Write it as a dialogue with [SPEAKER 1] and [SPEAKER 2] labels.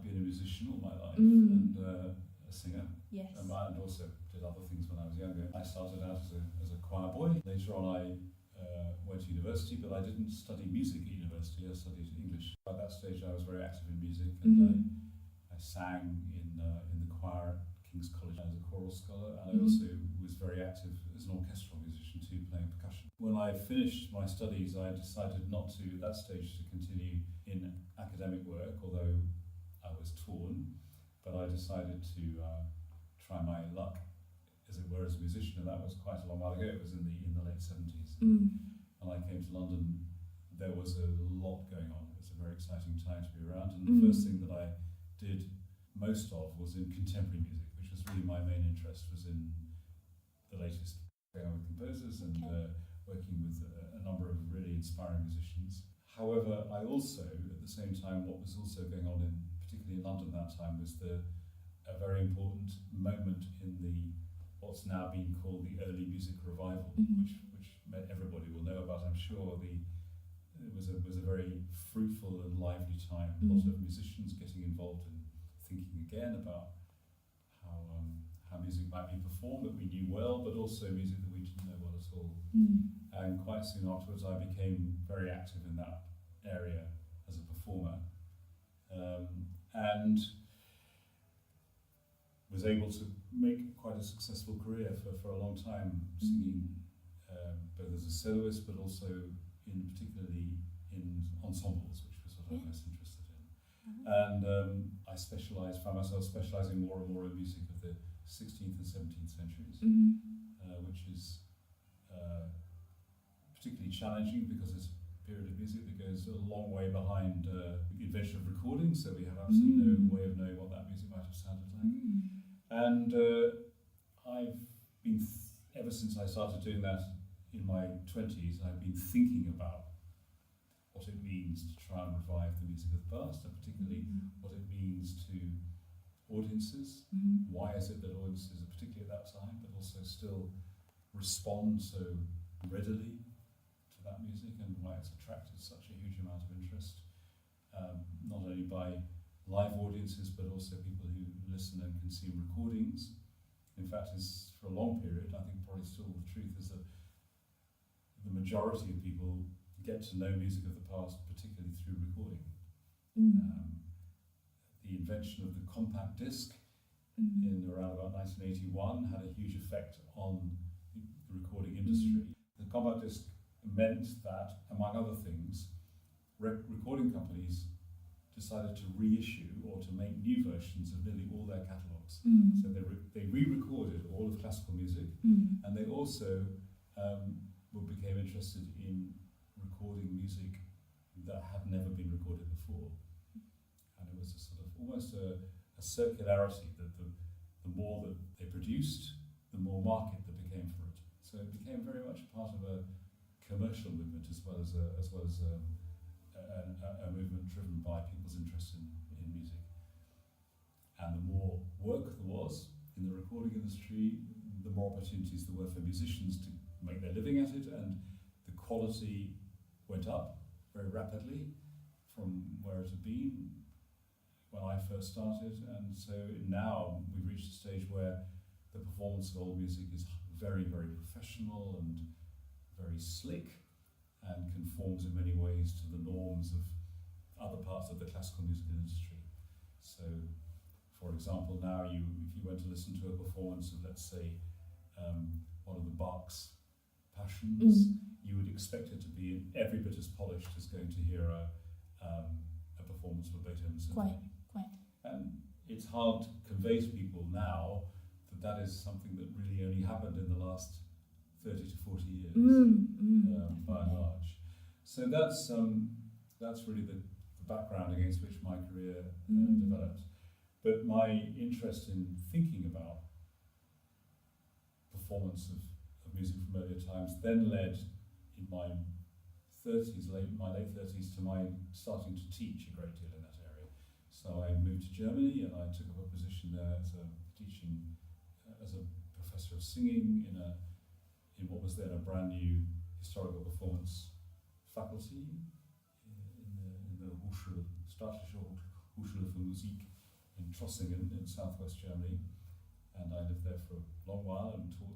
[SPEAKER 1] I'd been a musician all my life and a singer.
[SPEAKER 2] Yes.
[SPEAKER 1] And also did other things when I was younger. I started out as a choir boy. Later on I went to university, but I didn't study music at university, I studied English. By that stage I was very active in music, and I sang in the choir at King's College as a choral scholar, and I also was very active as an orchestral musician too, playing percussion. When I finished my studies, I decided not to, at that stage, to continue in academic work, although I was torn, but I decided to try my luck, as it were, as a musician, and that was quite a long while ago. It was in the late 70s. When I came to London, there was a lot going on. It was a very exciting time to be around, and the first thing that I did most of was in contemporary music, which was really my main interest, was in the latest going on with composers and working with a number of really inspiring musicians. However, I also, at the same time, what was also going on particularly in London that time, was a very important moment in what's now being called the early music revival, which everybody will know about, I'm sure. It was a very fruitful and lively time. A lot of musicians getting involved in thinking again about how music might be performed that we knew well, but also music that we didn't know well at all. And quite soon afterwards I became very active in that area as a performer, and was able to make quite a successful career for a long time, singing both as a soloist, but also particularly in ensembles, which was what I was most interested in. And I found myself specialising more and more in music of the 16th and 17th centuries, which is particularly challenging because it's a period of music that goes a long way behind the invention of recording, so we have absolutely no way of knowing what that music might have sounded like. And I've been, ever since I started doing that in my 20s, I've been thinking about what it means to try and revive the music of the past, and particularly what it means to audiences. Why is it that audiences, particularly at that time, but also still respond so readily to that music, and why it's attracted such a huge amount of interest, not only by live audiences, but also people who listen and consume recordings. In fact, for a long period, I think probably still the truth is that the majority of people get to know music of the past particularly through recording. The invention of the compact disc in around about 1981 had a huge effect on the recording industry. The compact disc meant that, among other things, recording companies decided to reissue or to make new versions of nearly all their catalogues. So they re-recorded all of classical music, and they also became interested in recording music that had never been recorded before. And it was a sort of almost a circularity, that the more that they produced, the more market there became for it. So it became very much part of a commercial movement as well as a movement driven by people's interest in music. And the more work there was in the recording industry, the more opportunities there were for musicians to make their living at it, and the quality went up very rapidly from where it had been when I first started. And so now we've reached a stage where the performance of old music is very, very professional and very slick, and conforms in many ways to the norms of other parts of the classical music industry. So, for example, now if you went to listen to a performance of, let's say, one of the Bach's Passions, you would expect it to be every bit as polished as going to hear a performance of a Beethoven symphony.
[SPEAKER 2] Quite.
[SPEAKER 1] And it's hard to convey to people now that is something that really only happened in the last 30 to 40 years, by and large. So that's really the background against which my career developed. But my interest in thinking about performance of music from earlier times then led, in my late 30s, to my starting to teach a great deal in that area. So I moved to Germany, and I took up a position there as a professor of singing in what was then a brand new historical performance faculty in the Staatliche Hochschule für Musik in Trossingen in southwest Germany. And I lived there for a long while and taught